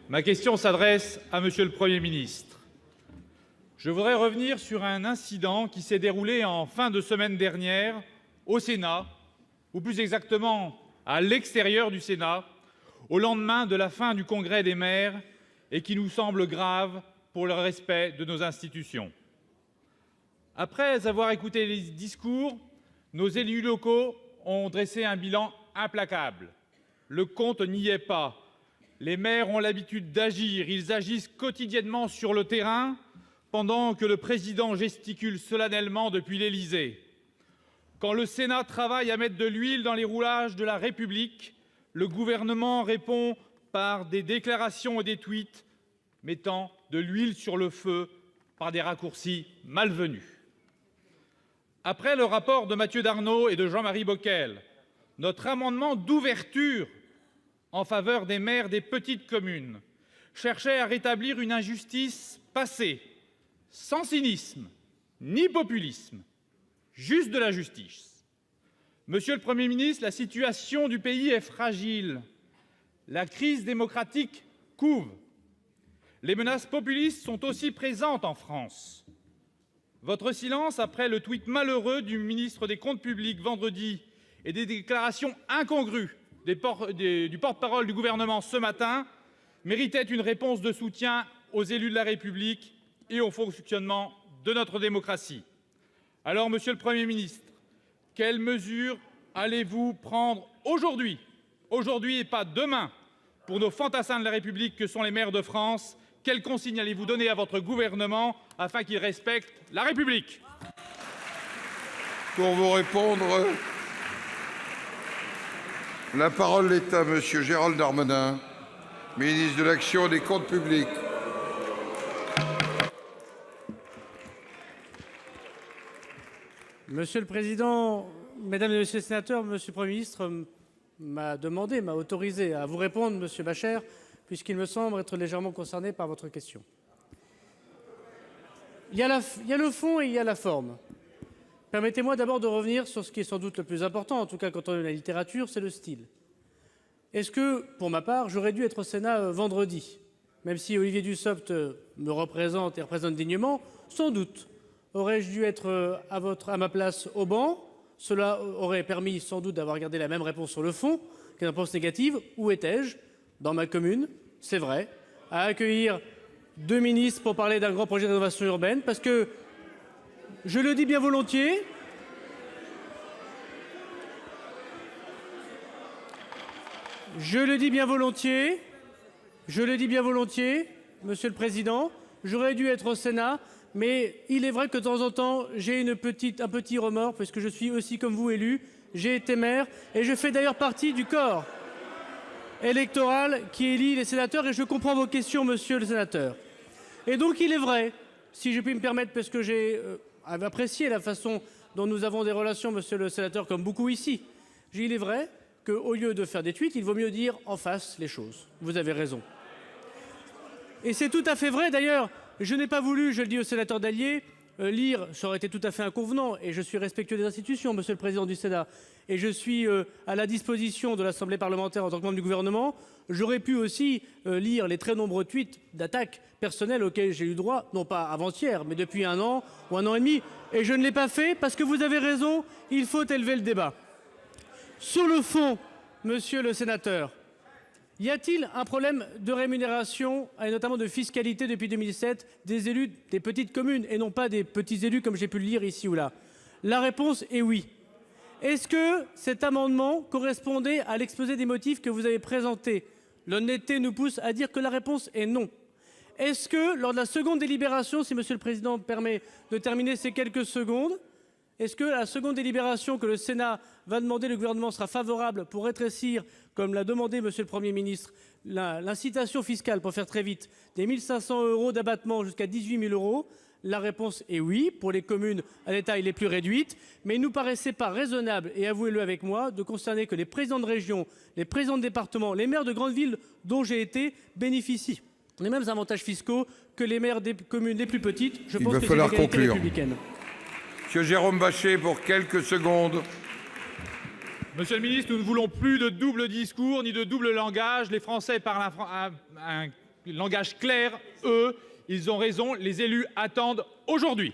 Ma question s'adresse à Monsieur le Premier ministre. Je voudrais revenir sur un incident qui s'est déroulé en fin de semaine dernière au Sénat, ou plus exactement à l'extérieur du Sénat, au lendemain de la fin du Congrès des maires, et qui nous semble grave pour le respect de nos institutions. Après avoir écouté les discours, nos élus locaux ont dressé un bilan implacable. Le compte n'y est pas. Les maires ont l'habitude d'agir. Ils agissent quotidiennement sur le terrain pendant que le président gesticule solennellement depuis l'Élysée. Quand le Sénat travaille à mettre de l'huile dans les roulages de la République, le gouvernement répond par des déclarations et des tweets mettant de l'huile sur le feu par des raccourcis malvenus. Après le rapport de Mathieu Darnaud et de Jean-Marie Bockel, notre amendement d'ouverture en faveur des maires des petites communes cherchait à rétablir une injustice passée, sans cynisme ni populisme, juste de la justice. Monsieur le Premier ministre, la situation du pays est fragile. La crise démocratique couve. Les menaces populistes sont aussi présentes en France. Votre silence après le tweet malheureux du ministre des Comptes publics vendredi et des déclarations incongrues du porte-parole du gouvernement ce matin méritait une réponse de soutien aux élus de la République et au fonctionnement de notre démocratie. Alors, Monsieur le Premier ministre, quelles mesures allez-vous prendre aujourd'hui et pas demain, pour nos fantassins de la République que sont les maires de France? Quelles consignes allez-vous donner à votre gouvernement afin qu'il respecte la République? Pour vous répondre, la parole est à Monsieur Gérald Darmanin, ministre de l'Action et des Comptes publics. Monsieur le Président, Mesdames et Messieurs les sénateurs, Monsieur le Premier ministre m'a autorisé à vous répondre, Monsieur Bachere, puisqu'il me semble être légèrement concerné par votre question. Il y a le fond et il y a la forme. Permettez-moi d'abord de revenir sur ce qui est sans doute le plus important, en tout cas quand on est dans la littérature, c'est le style. Est-ce que, pour ma part, j'aurais dû être au Sénat vendredi? Même si Olivier Dussopt me représente et représente dignement, sans doute. Aurais-je dû être à ma place au banc? Cela aurait permis sans doute d'avoir gardé la même réponse sur le fond qu'une réponse négative. Où étais-je? Dans ma commune, c'est vrai, à accueillir 2 ministres pour parler d'un grand projet de rénovation urbaine, parce que, je le dis bien volontiers, Monsieur le Président, j'aurais dû être au Sénat, mais il est vrai que de temps en temps, j'ai un petit remords, parce que je suis aussi comme vous élu, j'ai été maire, et je fais d'ailleurs partie du corps électoral qui élit les sénateurs, et je comprends vos questions, monsieur le sénateur. Et donc il est vrai, si je puis me permettre, parce que j'ai apprécié la façon dont nous avons des relations, monsieur le sénateur, comme beaucoup ici, il est vrai qu'au lieu de faire des tweets, il vaut mieux dire en face les choses. Vous avez raison. Et c'est tout à fait vrai, d'ailleurs, je n'ai pas voulu, je le dis au sénateur Dallier, lire, ça aurait été tout à fait inconvenant, et je suis respectueux des institutions, monsieur le président du Sénat, et je suis à la disposition de l'Assemblée parlementaire en tant que membre du gouvernement. J'aurais pu aussi lire les très nombreux tweets d'attaques personnelles auxquels j'ai eu droit, non pas avant-hier, mais depuis 1 an ou 1 an et demi, et je ne l'ai pas fait parce que vous avez raison, il faut élever le débat. Sur le fond, monsieur le sénateur, y a-t-il un problème de rémunération, et notamment de fiscalité depuis 2007, des élus des petites communes, et non pas des petits élus comme j'ai pu le lire ici ou là? La réponse est oui. Est-ce que cet amendement correspondait à l'exposé des motifs que vous avez présenté? L'honnêteté nous pousse à dire que la réponse est non. Est-ce que, lors de la seconde délibération, si Monsieur le Président me permet de terminer ces quelques secondes, est-ce que la seconde délibération que le Sénat va demander, le gouvernement sera favorable pour rétrécir, comme l'a demandé Monsieur le Premier ministre, l'incitation fiscale, pour faire très vite, des 1 500 € d'abattement jusqu'à 18 000 €? La réponse est oui, pour les communes à la taille les plus réduites, mais il ne nous paraissait pas raisonnable, et avouez-le avec moi, de concerner que les présidents de région, les présidents de département, les maires de grandes villes dont j'ai été bénéficient des mêmes avantages fiscaux que les maires des communes les plus petites. Je pense que c'est l'égalité républicaine. Monsieur Jérôme Bascher, pour quelques secondes. Monsieur le ministre, nous ne voulons plus de double discours ni de double langage. Les Français parlent un langage clair, eux, ils ont raison, les élus attendent aujourd'hui.